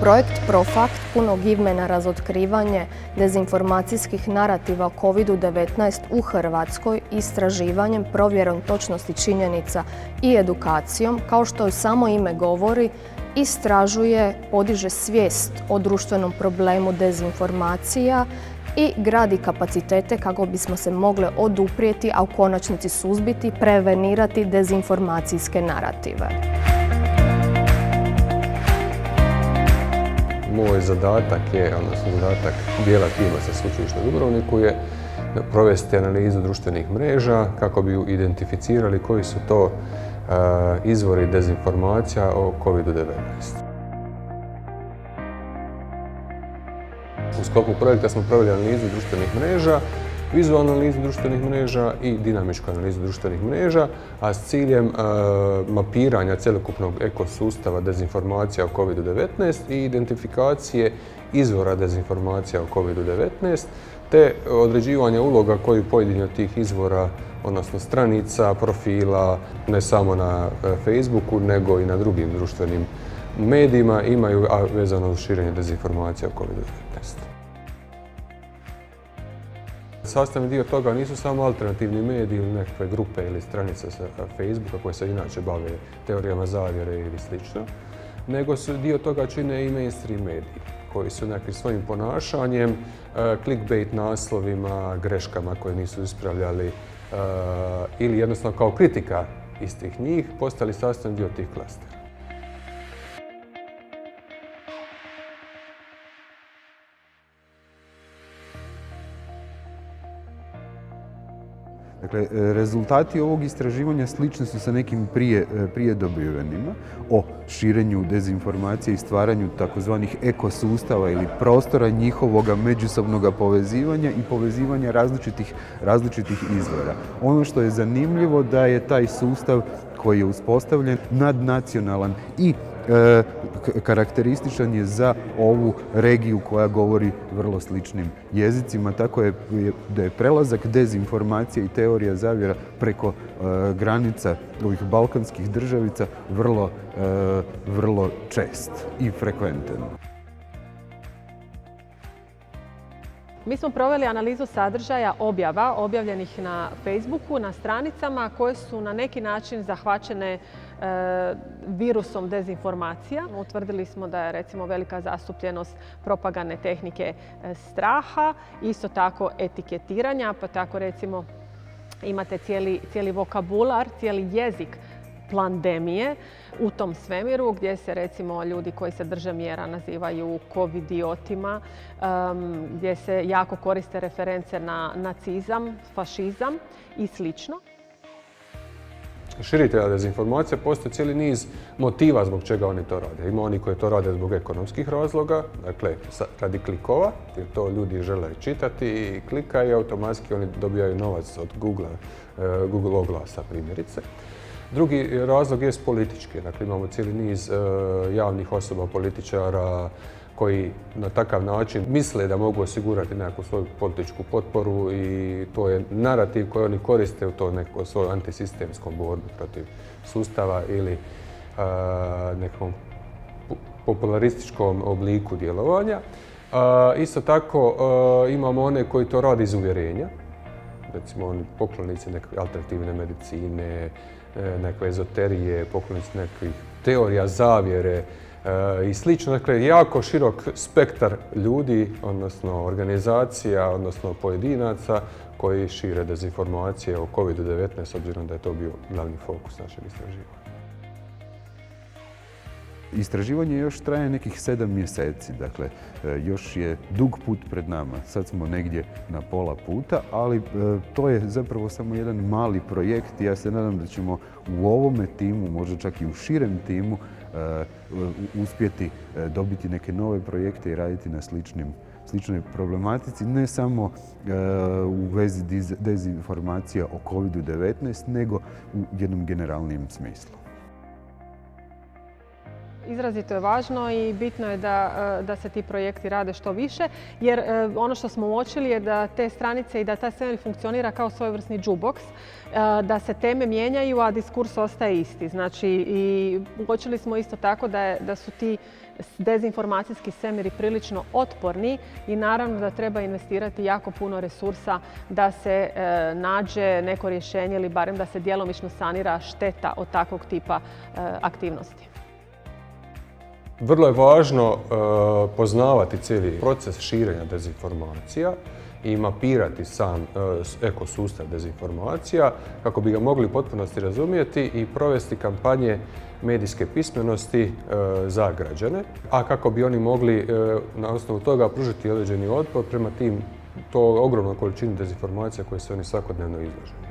Projekt Profakt punog imena razotkrivanje dezinformacijskih narativa o COVID-19 u Hrvatskoj istraživanjem, provjerom točnosti činjenica i edukacijom, kao što je samo ime govori, istražuje, podiže svijest o društvenom problemu dezinformacija i gradi kapacitete kako bismo se mogli oduprijeti, a u konačnici suzbiti, prevenirati dezinformacijske narative. Moj zadatak je, odnosno zadatak dijela tima sa Sveučilišta u Dubrovniku je provesti analizu društvenih mreža kako bi identificirali koji su to izvori dezinformacija o COVID-19. U sklopu projekta smo proveli analizu društvenih mreža, vizualnu analizu društvenih mreža i dinamičku analizu društvenih mreža, a s ciljem mapiranja cjelokupnog ekosustava dezinformacija o COVID-19 i identifikacije izvora dezinformacija o COVID-19, te određivanja uloga koju pojedini od tih izvora, odnosno stranica, profila, ne samo na Facebooku, nego i na drugim društvenim medijima imaju, a vezano uz širenje dezinformacija o COVID-19. Sastavni dio toga nisu samo alternativni mediji ili nekakve grupe ili stranice sa Facebooka koje se inače bave teorijama zavjere ili slično, nego su dio toga čine i mainstream mediji koji su nekim svojim ponašanjem, clickbait naslovima, greškama koje nisu ispravljali ili jednostavno kao kritika istih njih postali sastavni dio tih klastera. Dakle, rezultati ovog istraživanja slični su sa nekim prije dobivenima o širenju dezinformacije i stvaranju takozvanih ekosustava ili prostora njihovoga međusobnog povezivanja i povezivanja različitih izvora. Ono što je zanimljivo da je taj sustav koji je uspostavljen nadnacionalan i karakterističan je za ovu regiju koja govori vrlo sličnim jezicima, tako je da je prelazak dezinformacije i teorija zavjera preko granica ovih balkanskih državica vrlo čest i frekventan. Mi smo proveli analizu sadržaja objava objavljenih na Facebooku, na stranicama koje su na neki način zahvaćene virusom dezinformacija. Utvrdili smo da je recimo velika zastupljenost propagandne tehnike straha, isto tako etiketiranja, pa tako recimo imate cijeli vokabular, cijeli jezik plandemije u tom svemiru gdje se recimo ljudi koji se drže mjera nazivaju covidiotima, gdje se jako koriste reference na nacizam, fašizam i slično. Širitelja dezinformacija postoji cijeli niz motiva zbog čega oni to rade. Ima oni koji to rade zbog ekonomskih razloga, dakle radi klikova, jer to ljudi žele čitati i klikaju i automatski oni dobijaju novac od Google oglasa primjerice. Drugi razlog je politički. Dakle, imamo cijeli niz javnih osoba, političara koji na takav način misle da mogu osigurati nekakvu svoju političku potporu i to je narativ koji oni koriste u to neku svoju antisistemskom borbu protiv sustava ili nekom popularističkom obliku djelovanja. Isto tako imamo one koji to rade iz uvjerenja, recimo oni poklonici neke alternativne medicine, nekakve ezoterije, poklonici nekakvih teorija zavjere i slično. Dakle, jako širok spektar ljudi, odnosno organizacija, odnosno pojedinaca koji šire dezinformacije o COVID-19, s obzirom da je to bio glavni fokus našeg istraživanja. Istraživanje još traje nekih 7 mjeseci, dakle još je dug put pred nama. Sad smo negdje na pola puta, ali to je zapravo samo jedan mali projekt i ja se nadam da ćemo u ovome timu, možda čak i u širem timu, uspjeti dobiti neke nove projekte i raditi na sličnoj problematici, ne samo u vezi dezinformacija o COVID-19, nego u jednom generalnijem smislu. Izrazito je važno i bitno je da se ti projekti rade što više, jer ono što smo uočili je da te stranice i da taj semir funkcionira kao svojevrsni jukebox, da se teme mijenjaju, a diskurs ostaje isti. Znači, i uočili smo isto tako da su ti dezinformacijski semiri prilično otporni i naravno da treba investirati jako puno resursa da se nađe neko rješenje ili barem da se djelomično sanira šteta od takvog tipa aktivnosti. Vrlo je važno poznavati cijeli proces širenja dezinformacija i mapirati sam ekosustav dezinformacija kako bi ga mogli u potpunosti razumjeti i provesti kampanje medijske pismenosti za građane, a kako bi oni mogli na osnovu toga pružiti određeni otpor prema to ogromnoj količini dezinformacija koje su oni svakodnevno izloženi.